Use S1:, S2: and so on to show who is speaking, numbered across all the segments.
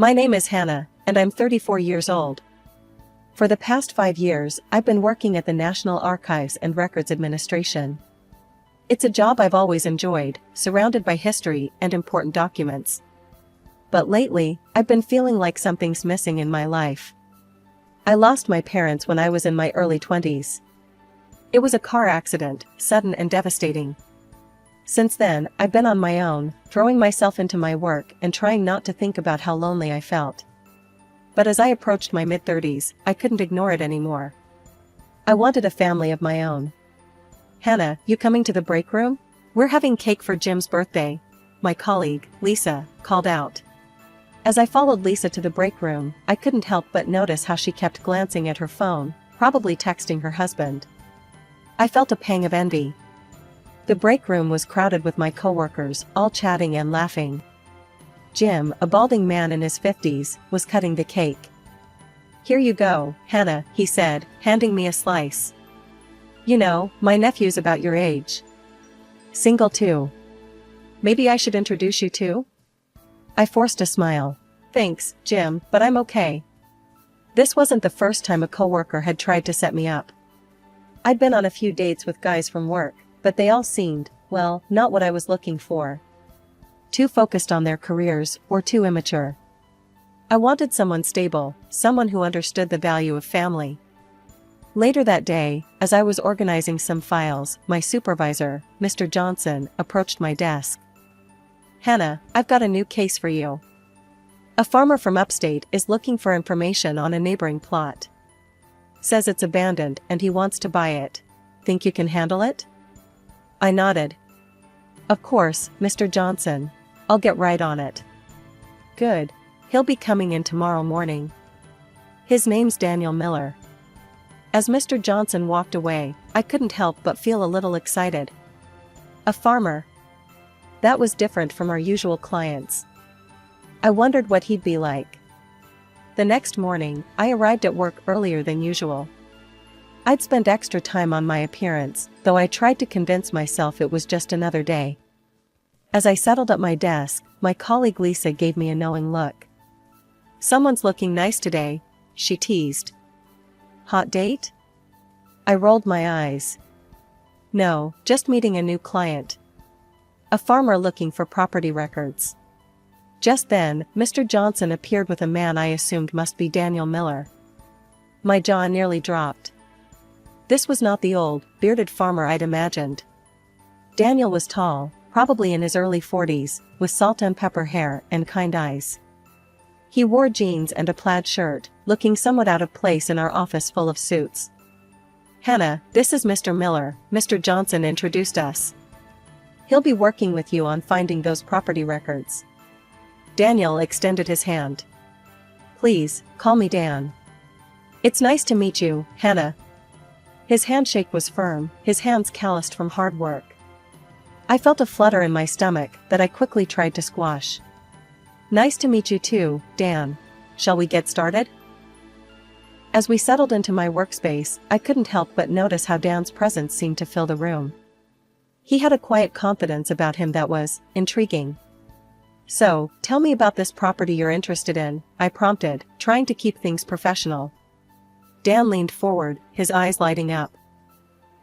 S1: My name is Hannah, and I'm 34 years old. For the past 5 years, I've been working at the National Archives and Records Administration. It's a job I've always enjoyed, surrounded by history and important documents. But lately, I've been feeling like something's missing in my life. I lost my parents when I was in my early 20s. It was a car accident, sudden and devastating. Since then, I've been on my own, throwing myself into my work and trying not to think about how lonely I felt. But as I approached my mid-30s, I couldn't ignore it anymore. I wanted a family of my own. "Hannah, you coming to the break room? We're having cake for Jim's birthday," my colleague, Lisa, called out. As I followed Lisa to the break room, I couldn't help but notice how she kept glancing at her phone, probably texting her husband. I felt a pang of envy. The break room was crowded with my coworkers, all chatting and laughing. Jim, a balding man in his 50s, was cutting the cake. "Here you go, Hannah," he said, handing me a slice. "You know, my nephew's about your age. Single too. Maybe I should introduce you to?" I forced a smile. "Thanks, Jim, but I'm okay." This wasn't the first time a coworker had tried to set me up. I'd been on a few dates with guys from work, but they all seemed, well, not what I was looking for. Too focused on their careers, or too immature. I wanted someone stable, someone who understood the value of family. Later that day, as I was organizing some files, my supervisor, Mr. Johnson, approached my desk. "Hannah, I've got a new case for you. A farmer from upstate is looking for information on a neighboring plot. Says it's abandoned and he wants to buy it. Think you can handle it?" I nodded. "Of course, Mr. Johnson. I'll get right on it." "Good. He'll be coming in tomorrow morning. His name's Daniel Miller." As Mr. Johnson walked away, I couldn't help but feel a little excited. A farmer. That was different from our usual clients. I wondered what he'd be like. The next morning, I arrived at work earlier than usual. I'd spent extra time on my appearance, though I tried to convince myself it was just another day. As I settled at my desk, my colleague Lisa gave me a knowing look. "Someone's looking nice today," she teased. "Hot date?" I rolled my eyes. "No, just meeting a new client. A farmer looking for property records." Just then, Mr. Johnson appeared with a man I assumed must be Daniel Miller. My jaw nearly dropped. This was not the old, bearded farmer I'd imagined. Daniel was tall, probably in his early 40s, with salt and pepper hair and kind eyes. He wore jeans and a plaid shirt, looking somewhat out of place in our office full of suits. "Hannah, this is Mr. Miller," Mr. Johnson introduced us. "He'll be working with you on finding those property records." Daniel extended his hand. "Please, call me Dan." "It's nice to meet you, Hannah." His handshake was firm, his hands calloused from hard work. I felt a flutter in my stomach that I quickly tried to squash. "Nice to meet you too, Dan. Shall we get started?" As we settled into my workspace, I couldn't help but notice how Dan's presence seemed to fill the room. He had a quiet confidence about him that was intriguing. "So, tell me about this property you're interested in," I prompted, trying to keep things professional. Dan leaned forward, his eyes lighting up.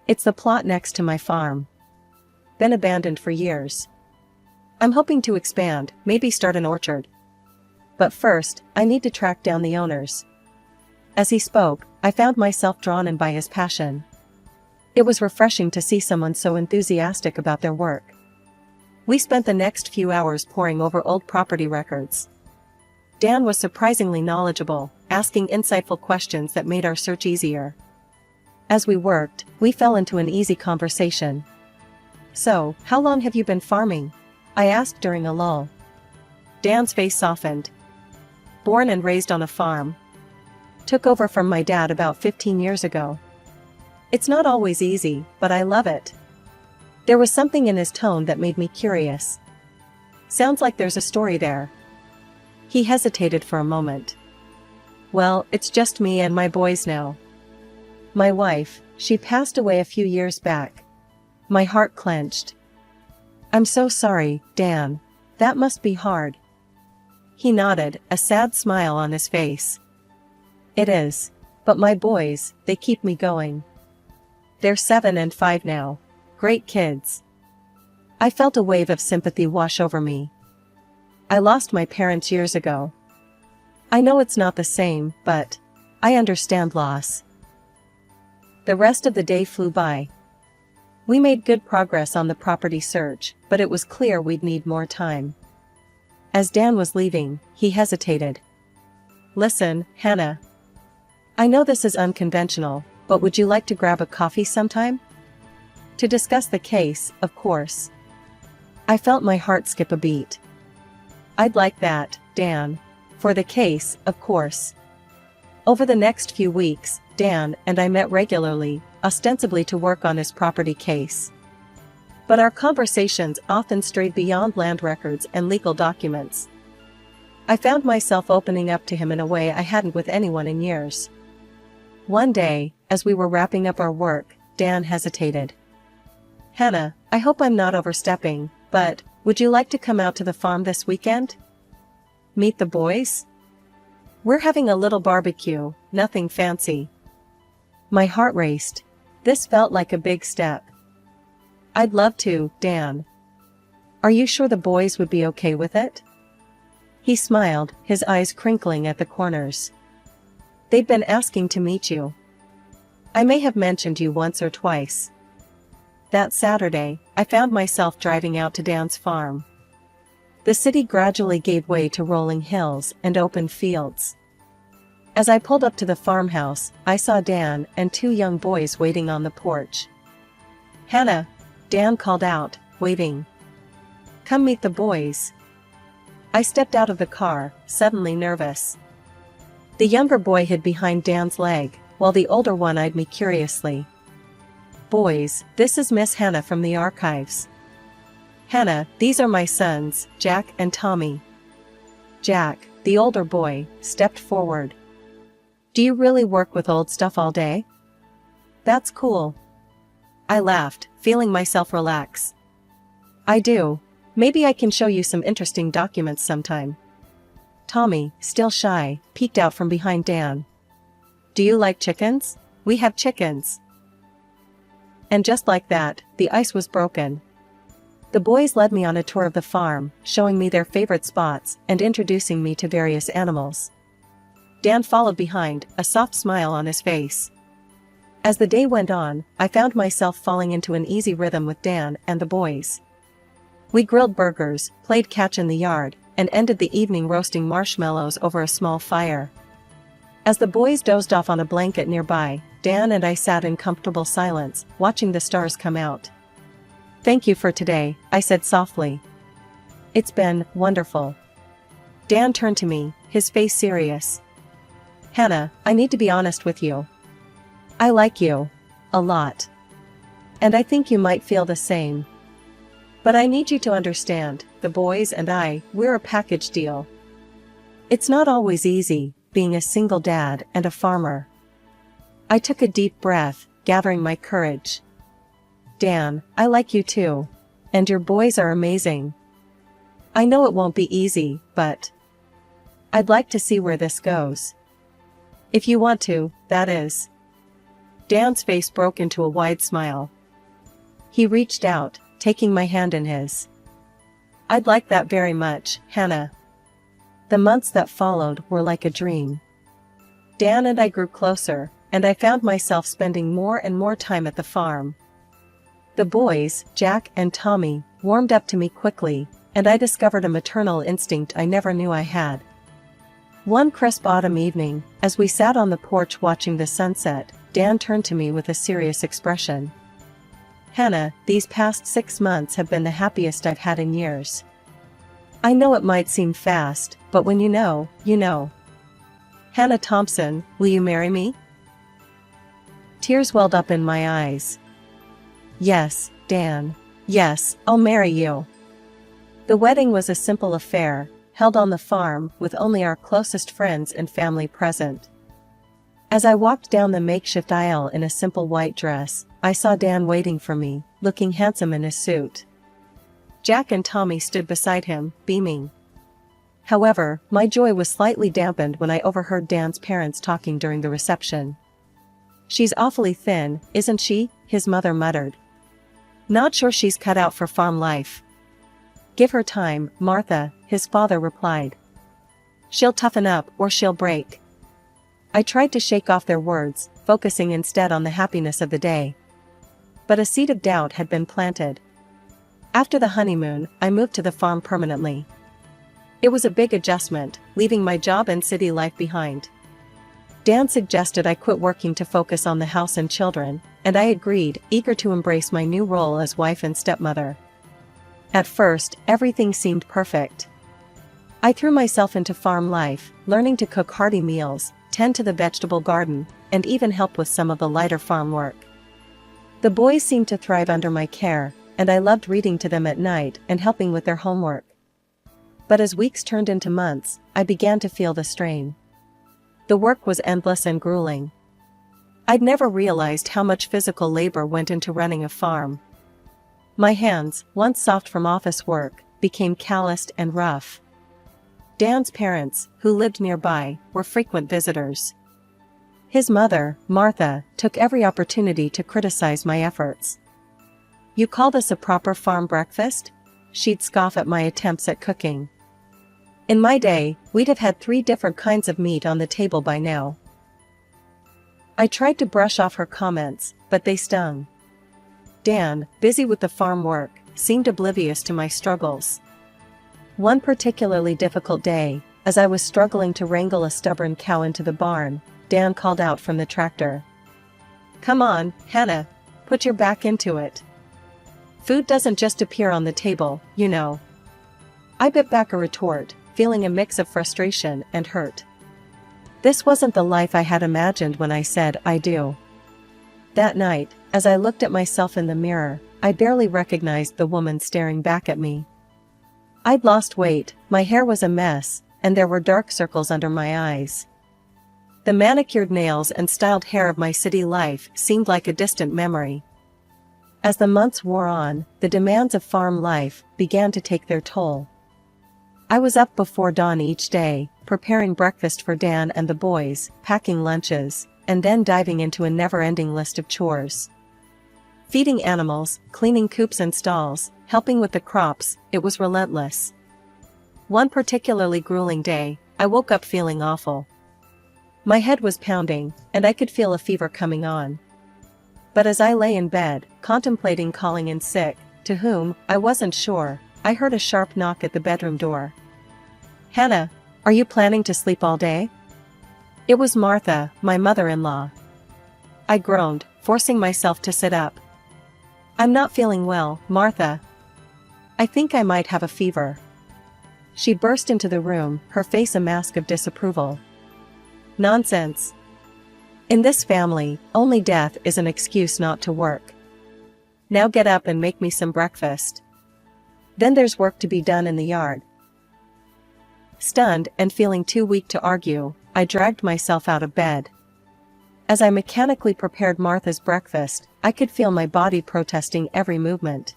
S1: "It's the plot next to my farm. Been abandoned for years. I'm hoping to expand, maybe start an orchard. But first, I need to track down the owners." As he spoke, I found myself drawn in by his passion. It was refreshing to see someone so enthusiastic about their work. We spent the next few hours poring over old property records. Dan was surprisingly knowledgeable, asking insightful questions that made our search easier. As we worked, we fell into an easy conversation. "So, how long have you been farming?" I asked during a lull. Dan's face softened. "Born and raised on a farm. Took over from my dad about 15 years ago. It's not always easy, but I love it." There was something in his tone that made me curious. "Sounds like there's a story there." He hesitated for a moment. "Well, it's just me and my boys now. My wife, she passed away a few years back." My heart clenched. "I'm so sorry, Dan. That must be hard." He nodded, a sad smile on his face. It is. But my boys, they keep me going. They're 7 and 5 now. Great kids. I felt a wave of sympathy wash over me. I lost my parents years ago. I know it's not the same, but I understand loss. The rest of the day flew by. We made good progress on the property search, but it was clear we'd need more time. As Dan was leaving, he hesitated. Listen, Hannah. I know this is unconventional, but would you like to grab a coffee sometime? To discuss the case, of course. I felt my heart skip a beat. I'd like that, Dan. For the case, of course. Over the next few weeks, Dan and I met regularly, ostensibly to work on his property case. But our conversations often strayed beyond land records and legal documents. I found myself opening up to him in a way I hadn't with anyone in years. One day, as we were wrapping up our work, Dan hesitated. Hannah, I hope I'm not overstepping, but would you like to come out to the farm this weekend? Meet the boys? We're having a little barbecue, nothing fancy. My heart raced. This felt like a big step. I'd love to, Dan. Are you sure the boys would be okay with it? He smiled, his eyes crinkling at the corners. They'd been asking to meet you. I may have mentioned you once or twice. That Saturday, I found myself driving out to Dan's farm. The city gradually gave way to rolling hills and open fields. As I pulled up to the farmhouse, I saw Dan and 2 young boys waiting on the porch. Hannah, Dan called out, waving. Come meet the boys. I stepped out of the car, suddenly nervous. The younger boy hid behind Dan's leg, while the older one eyed me curiously. Boys, this is Miss Hannah from the archives. Hannah, these are my sons, Jack and Tommy. Jack, the older boy, stepped forward. Do you really work with old stuff all day? That's cool. I laughed, feeling myself relax. I do. Maybe I can show you some interesting documents sometime. Tommy, still shy, peeked out from behind Dan. Do you like chickens? We have chickens. And just like that, the ice was broken. The boys led me on a tour of the farm, showing me their favorite spots and introducing me to various animals. Dan followed behind, a soft smile on his face. As the day went on, I found myself falling into an easy rhythm with Dan and the boys. We grilled burgers, played catch in the yard, and ended the evening roasting marshmallows over a small fire. As the boys dozed off on a blanket nearby, Dan and I sat in comfortable silence, watching the stars come out. Thank you for today, I said softly. It's been wonderful. Dan turned to me, his face serious. Hannah, I need to be honest with you. I like you. A lot. And I think you might feel the same. But I need you to understand, the boys and we're a package deal. It's not always easy, being a single dad and a farmer. I took a deep breath, gathering my courage. Dan, I like you too. And your boys are amazing. I know it won't be easy, but I'd like to see where this goes. If you want to, that is. Dan's face broke into a wide smile. He reached out, taking my hand in his. I'd like that very much, Hannah. The months that followed were like a dream. Dan and I grew closer, and I found myself spending more and more time at the farm. The boys, Jack and Tommy, warmed up to me quickly, and I discovered a maternal instinct I never knew I had. One crisp autumn evening, as we sat on the porch watching the sunset, Dan turned to me with a serious expression. Hannah, these past 6 months have been the happiest I've had in years. I know it might seem fast, but when you know, you know. Hannah Thompson, will you marry me? Tears welled up in my eyes. Yes, Dan. Yes, I'll marry you. The wedding was a simple affair, held on the farm with only our closest friends and family present. As I walked down the makeshift aisle in a simple white dress, I saw Dan waiting for me, looking handsome in his suit. Jack and Tommy stood beside him, beaming. However, my joy was slightly dampened when I overheard Dan's parents talking during the reception. "She's awfully thin, isn't she?" his mother muttered. "Not sure she's cut out for farm life." "Give her time, Martha," his father replied. "She'll toughen up or she'll break." I tried to shake off their words, focusing instead on the happiness of the day. But a seed of doubt had been planted. After the honeymoon, I moved to the farm permanently. It was a big adjustment, leaving my job and city life behind. Dan suggested I quit working to focus on the house and children, and I agreed, eager to embrace my new role as wife and stepmother. At first, everything seemed perfect. I threw myself into farm life, learning to cook hearty meals, tend to the vegetable garden, and even help with some of the lighter farm work. The boys seemed to thrive under my care, and I loved reading to them at night and helping with their homework. But as weeks turned into months, I began to feel the strain. The work was endless and grueling. I'd never realized how much physical labor went into running a farm. My hands, once soft from office work, became calloused and rough. Dan's parents, who lived nearby, were frequent visitors. His mother, Martha, took every opportunity to criticize my efforts. "You call this a proper farm breakfast?" She'd scoff at my attempts at cooking. "In my day, we'd have had 3 different kinds of meat on the table by now." I tried to brush off her comments, but they stung. Dan, busy with the farm work, seemed oblivious to my struggles. One particularly difficult day, as I was struggling to wrangle a stubborn cow into the barn, Dan called out from the tractor. "Come on, Hannah, put your back into it. Food doesn't just appear on the table, you know." I bit back a retort, feeling a mix of frustration and hurt. This wasn't the life I had imagined when I said "I do." That night, as I looked at myself in the mirror, I barely recognized the woman staring back at me. I'd lost weight, my hair was a mess, and there were dark circles under my eyes. The manicured nails and styled hair of my city life seemed like a distant memory. As the months wore on, the demands of farm life began to take their toll. I was up before dawn each day, preparing breakfast for Dan and the boys, packing lunches, and then diving into a never-ending list of chores. Feeding animals, cleaning coops and stalls, helping with the crops, it was relentless. One particularly grueling day, I woke up feeling awful. My head was pounding, and I could feel a fever coming on. But as I lay in bed, contemplating calling in sick, to whom, I wasn't sure, I heard a sharp knock at the bedroom door. "Hannah, are you planning to sleep all day?" It was Martha, my mother-in-law. I groaned, forcing myself to sit up. "I'm not feeling well, Martha. I think I might have a fever." She burst into the room, her face a mask of disapproval. "Nonsense. In this family, only death is an excuse not to work. Now get up and make me some breakfast. Then there's work to be done in the yard." Stunned and feeling too weak to argue, I dragged myself out of bed. As I mechanically prepared Martha's breakfast, I could feel my body protesting every movement.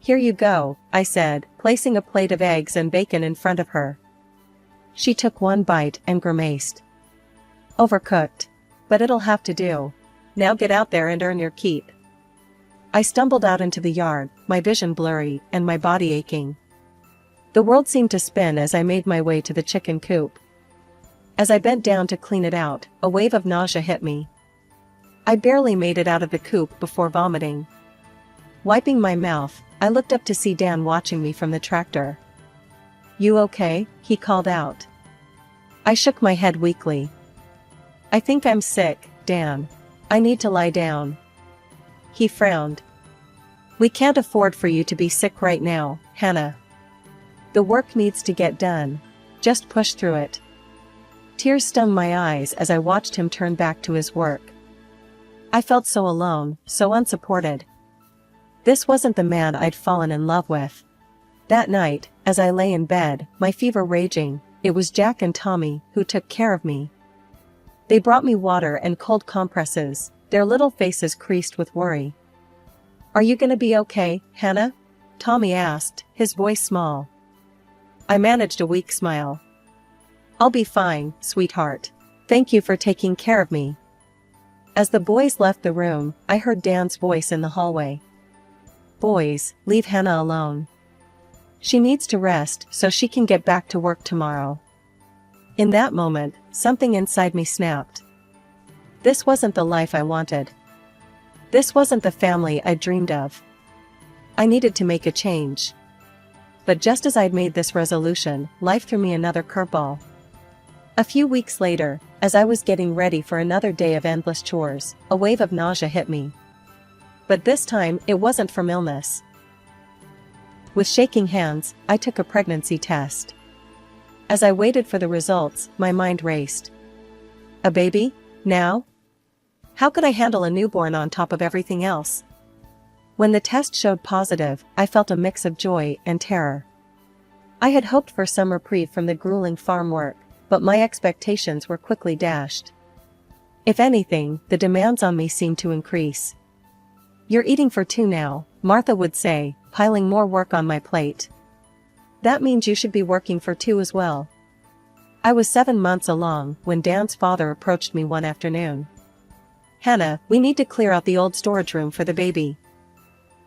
S1: "Here you go," I said, placing a plate of eggs and bacon in front of her. She took one bite and grimaced. "Overcooked. But it'll have to do. Now get out there and earn your keep." I stumbled out into the yard, my vision blurry, and my body aching. The world seemed to spin as I made my way to the chicken coop. As I bent down to clean it out, a wave of nausea hit me. I barely made it out of the coop before vomiting. Wiping my mouth, I looked up to see Dan watching me from the tractor. "You okay?" he called out. I shook my head weakly. "I think I'm sick, Dan. I need to lie down." He frowned. "We can't afford for you to be sick right now, Hannah. The work needs to get done. Just push through it." Tears stung my eyes as I watched him turn back to his work. I felt so alone, so unsupported. This wasn't the man I'd fallen in love with. That night, as I lay in bed, my fever raging, it was Jack and Tommy who took care of me. They brought me water and cold compresses, their little faces creased with worry. "Are you gonna be okay, Hannah?" Tommy asked, his voice small. I managed a weak smile. I'll be fine, sweetheart. Thank you for taking care of me. As the boys left the room, I heard Dan's voice in the hallway. Boys, leave Hannah alone. She needs to rest so she can get back to work tomorrow. In that moment, something inside me snapped. This wasn't the life I wanted. This wasn't the family I dreamed of. I needed to make a change. But just as I'd made this resolution, life threw me another curveball. A few weeks later, as I was getting ready for another day of endless chores, a wave of nausea hit me. But this time, it wasn't from illness. With shaking hands, I took a pregnancy test. As I waited for the results, my mind raced. A baby? Now? How could I handle a newborn on top of everything else? When the test showed positive, I felt a mix of joy and terror. I had hoped for some reprieve from the grueling farm work, but my expectations were quickly dashed. If anything, the demands on me seemed to increase. You're eating for two now, Martha would say, piling more work on my plate. That means you should be working for two as well. I was 7 months along when Dan's father approached me one afternoon. Hannah, we need to clear out the old storage room for the baby.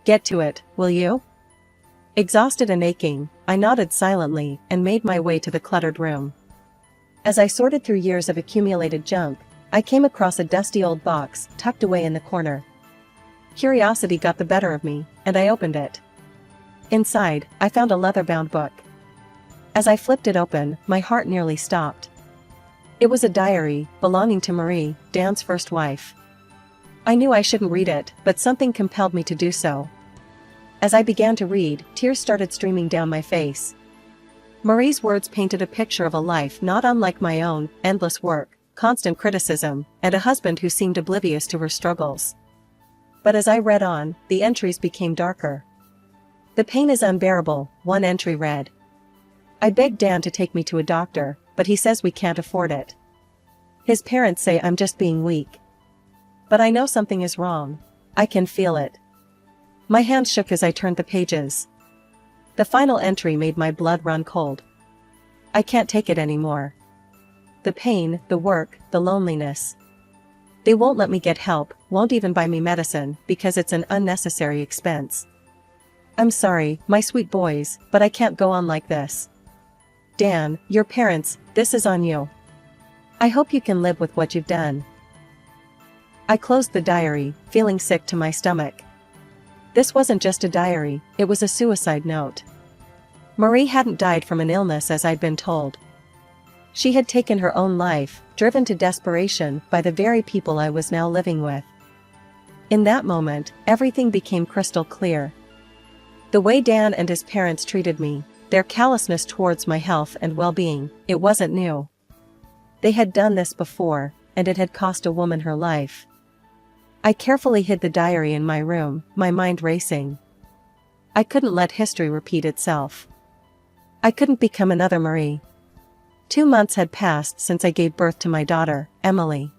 S1: Get to it, will you? Exhausted and aching, I nodded silently and made my way to the cluttered room. As I sorted through years of accumulated junk, I came across a dusty old box tucked away in the corner. Curiosity got the better of me, and I opened it. Inside, I found a leather-bound book. As I flipped it open, my heart nearly stopped. It was a diary belonging to Marie, Dan's first wife. I knew I shouldn't read it, but something compelled me to do so. As I began to read, tears started streaming down my face. Marie's words painted a picture of a life not unlike my own: endless work, constant criticism, and a husband who seemed oblivious to her struggles. But as I read on, the entries became darker. The pain is unbearable, one entry read. I begged Dan to take me to a doctor, but he says we can't afford it. His parents say I'm just being weak. But I know something is wrong. I can feel it. My hands shook as I turned the pages. The final entry made my blood run cold. I can't take it anymore. The pain, the work, the loneliness. They won't let me get help, won't even buy me medicine, because it's an unnecessary expense. I'm sorry, my sweet boys, but I can't go on like this. Dan, your parents, this is on you. I hope you can live with what you've done. I closed the diary, feeling sick to my stomach. This wasn't just a diary, it was a suicide note. Marie hadn't died from an illness as I'd been told. She had taken her own life, driven to desperation by the very people I was now living with. In that moment, everything became crystal clear. The way Dan and his parents treated me, their callousness towards my health and well-being, it wasn't new. They had done this before, and it had cost a woman her life. I carefully hid the diary in my room, my mind racing. I couldn't let history repeat itself. I couldn't become another Marie. 2 months had passed since I gave birth to my daughter, Emily.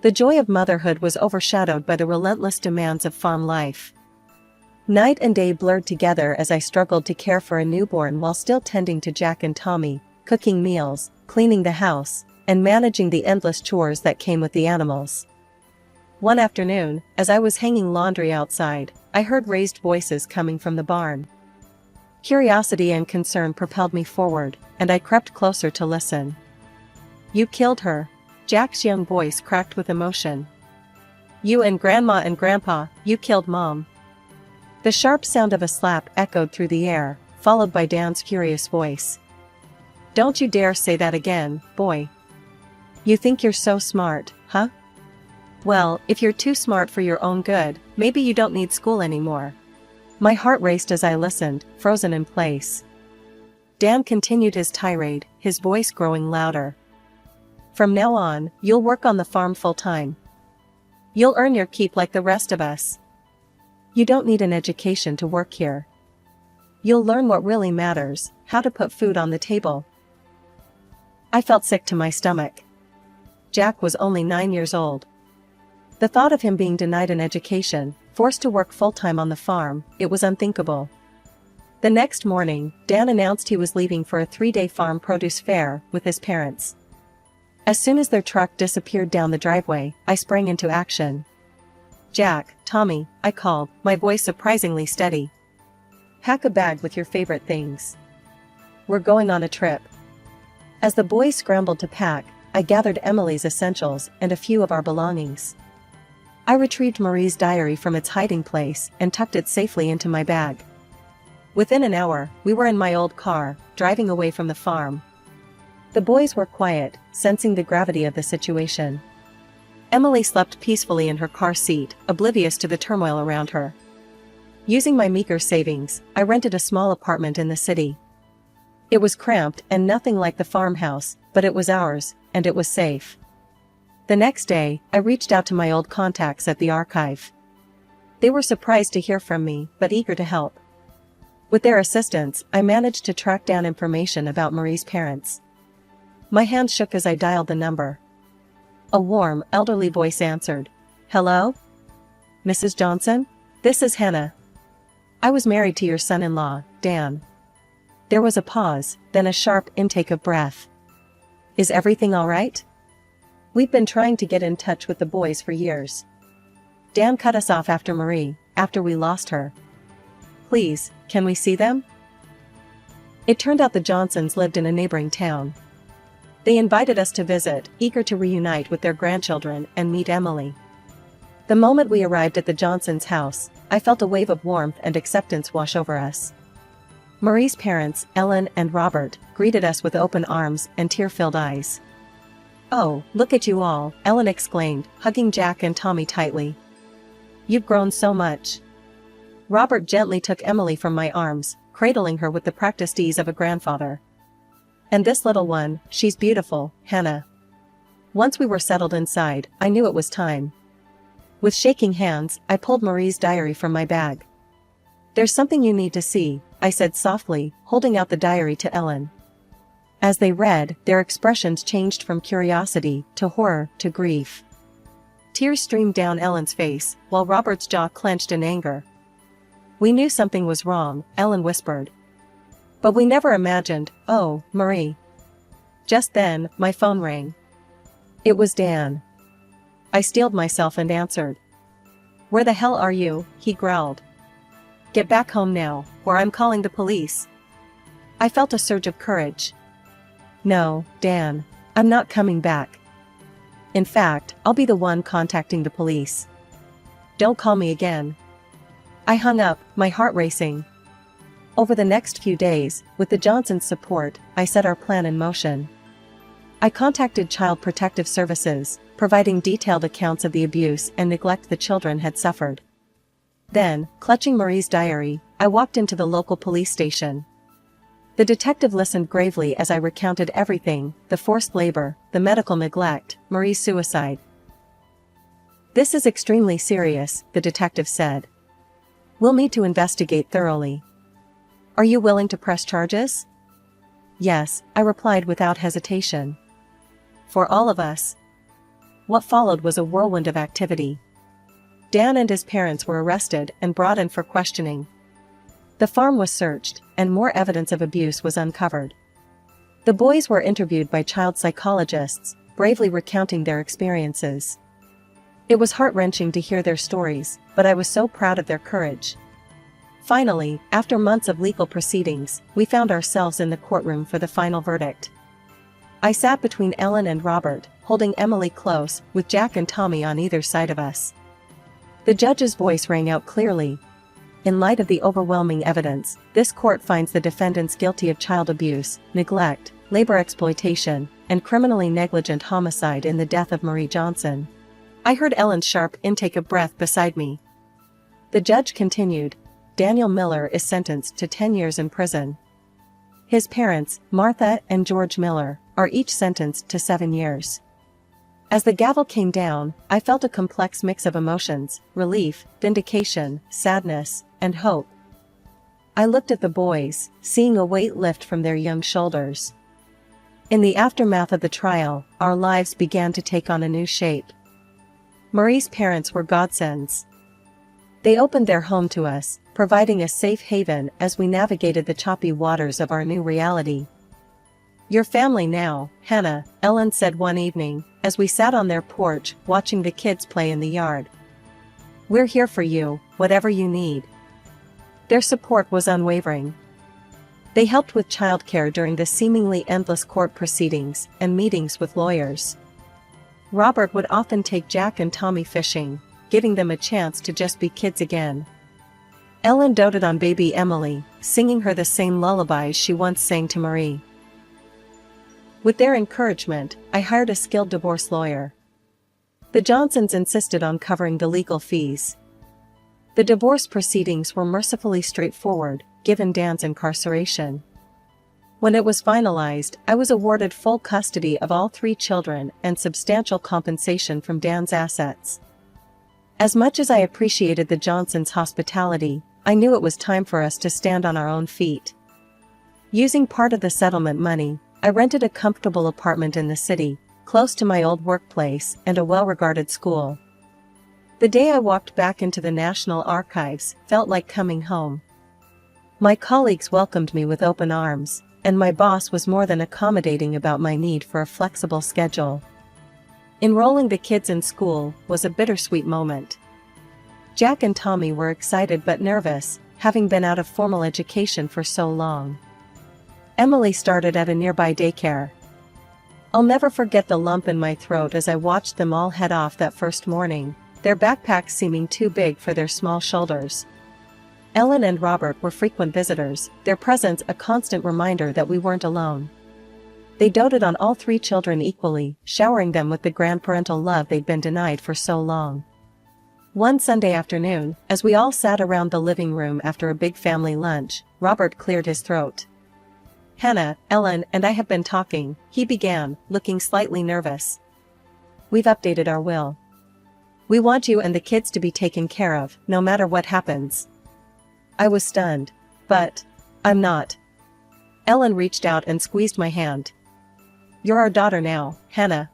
S1: The joy of motherhood was overshadowed by the relentless demands of farm life. Night and day blurred together as I struggled to care for a newborn while still tending to Jack and Tommy, cooking meals, cleaning the house, and managing the endless chores that came with the animals. One afternoon, as I was hanging laundry outside, I heard raised voices coming from the barn. Curiosity and concern propelled me forward, and I crept closer to listen. You killed her. Jack's young voice cracked with emotion. You and Grandma and Grandpa, you killed Mom. The sharp sound of a slap echoed through the air, followed by Dan's furious voice. Don't you dare say that again, boy. You think you're so smart, huh? Well, if you're too smart for your own good, maybe you don't need school anymore. My heart raced as I listened, frozen in place. Dan continued his tirade, his voice growing louder. From now on, you'll work on the farm full-time. You'll earn your keep like the rest of us. You don't need an education to work here. You'll learn what really matters, how to put food on the table. I felt sick to my stomach. Jack was only 9 years old. The thought of him being denied an education, forced to work full-time on the farm, it was unthinkable. The next morning, Dan announced he was leaving for a 3-day farm produce fair with his parents. As soon as their truck disappeared down the driveway, I sprang into action. "Jack, Tommy," I called, my voice surprisingly steady. "Pack a bag with your favorite things. We're going on a trip." As the boys scrambled to pack, I gathered Emily's essentials and a few of our belongings. I retrieved Marie's diary from its hiding place and tucked it safely into my bag. Within an hour, we were in my old car, driving away from the farm. The boys were quiet, sensing the gravity of the situation. Emily slept peacefully in her car seat, oblivious to the turmoil around her. Using my meager savings, I rented a small apartment in the city. It was cramped and nothing like the farmhouse, but it was ours, and it was safe. The next day, I reached out to my old contacts at the archive. They were surprised to hear from me, but eager to help. With their assistance, I managed to track down information about Marie's parents. My hand shook as I dialed the number. A warm, elderly voice answered. "Hello? Mrs. Johnson? This is Hannah. I was married to your son-in-law, Dan." There was a pause, then a sharp intake of breath. "Is everything all right? We've been trying to get in touch with the boys for years. Dan cut us off after we lost her. Please, can we see them?" It turned out the Johnsons lived in a neighboring town. They invited us to visit, eager to reunite with their grandchildren and meet Emily. The moment we arrived at the Johnsons' house, I felt a wave of warmth and acceptance wash over us. Marie's parents, Ellen and Robert, greeted us with open arms and tear-filled eyes. "Oh, look at you all," Ellen exclaimed, hugging Jack and Tommy tightly. "You've grown so much." Robert gently took Emily from my arms, cradling her with the practiced ease of a grandfather. "And this little one, she's beautiful, Hannah." Once we were settled inside, I knew it was time. With shaking hands, I pulled Marie's diary from my bag. "There's something you need to see," I said softly, holding out the diary to Ellen. As they read, their expressions changed from curiosity to horror to grief. Tears streamed down Ellen's face, while Robert's jaw clenched in anger. "We knew something was wrong," Ellen whispered. "But we never imagined, oh, Marie." Just then, my phone rang. It was Dan. I steeled myself and answered. "Where the hell are you?" he growled. "Get back home now, or I'm calling the police." I felt a surge of courage. "No, Dan. I'm not coming back. In fact, I'll be the one contacting the police. Don't call me again." I hung up, my heart racing. Over the next few days, with the Johnsons' support, I set our plan in motion. I contacted Child Protective Services, providing detailed accounts of the abuse and neglect the children had suffered. Then, clutching Marie's diary, I walked into the local police station. The detective listened gravely as I recounted everything: the forced labor, the medical neglect, Marie's suicide. "This is extremely serious," the detective said. "We'll need to investigate thoroughly. Are you willing to press charges?" "Yes," I replied without hesitation. "For all of us." What followed was a whirlwind of activity. Dan and his parents were arrested and brought in for questioning. The farm was searched, and more evidence of abuse was uncovered. The boys were interviewed by child psychologists, bravely recounting their experiences. It was heart-wrenching to hear their stories, but I was so proud of their courage. Finally, after months of legal proceedings, we found ourselves in the courtroom for the final verdict. I sat between Ellen and Robert, holding Emily close, with Jack and Tommy on either side of us. The judge's voice rang out clearly. "In light of the overwhelming evidence, this court finds the defendants guilty of child abuse, neglect, labor exploitation, and criminally negligent homicide in the death of Marie Johnson." I heard Ellen's sharp intake of breath beside me. The judge continued. "Daniel Miller is sentenced to 10 years in prison. His parents, Martha and George Miller, are each sentenced to 7 years." As the gavel came down, I felt a complex mix of emotions: relief, vindication, sadness, and hope. I looked at the boys, seeing a weight lift from their young shoulders. In the aftermath of the trial, our lives began to take on a new shape. Marie's parents were godsends. They opened their home to us, providing a safe haven as we navigated the choppy waters of our new reality. "Your family now, Hannah," Ellen said one evening, as we sat on their porch watching the kids play in the yard. "We're here for you, whatever you need." Their support was unwavering. They helped with childcare during the seemingly endless court proceedings and meetings with lawyers. Robert would often take Jack and Tommy fishing, giving them a chance to just be kids again. Ellen doted on baby Emily, singing her the same lullabies she once sang to Marie. With their encouragement, I hired a skilled divorce lawyer. The Johnsons insisted on covering the legal fees. The divorce proceedings were mercifully straightforward, given Dan's incarceration. When it was finalized, I was awarded full custody of all 3 children and substantial compensation from Dan's assets. As much as I appreciated the Johnsons' hospitality, I knew it was time for us to stand on our own feet. Using part of the settlement money, I rented a comfortable apartment in the city, close to my old workplace and a well-regarded school. The day I walked back into the National Archives felt like coming home. My colleagues welcomed me with open arms, and my boss was more than accommodating about my need for a flexible schedule. Enrolling the kids in school was a bittersweet moment. Jack and Tommy were excited but nervous, having been out of formal education for so long. Emily started at a nearby daycare. I'll never forget the lump in my throat as I watched them all head off that first morning, their backpacks seeming too big for their small shoulders. Ellen and Robert were frequent visitors, their presence a constant reminder that we weren't alone. They doted on all 3 children equally, showering them with the grandparental love they'd been denied for so long. One Sunday afternoon, as we all sat around the living room after a big family lunch, Robert cleared his throat. "Hannah, Ellen and I have been talking," he began, looking slightly nervous. "We've updated our will. We want you and the kids to be taken care of, no matter what happens." I was stunned. "But I'm not." Ellen reached out and squeezed my hand. "You're our daughter now, Hannah.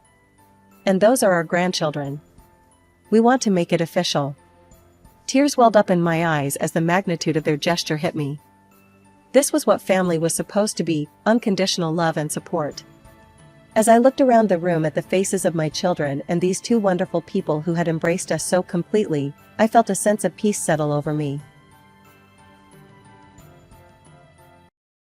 S1: And those are our grandchildren. We want to make it official." Tears welled up in my eyes as the magnitude of their gesture hit me. This was what family was supposed to be, unconditional love and support. As I looked around the room at the faces of my children and these 2 wonderful people who had embraced us so completely, I felt a sense of peace settle over me.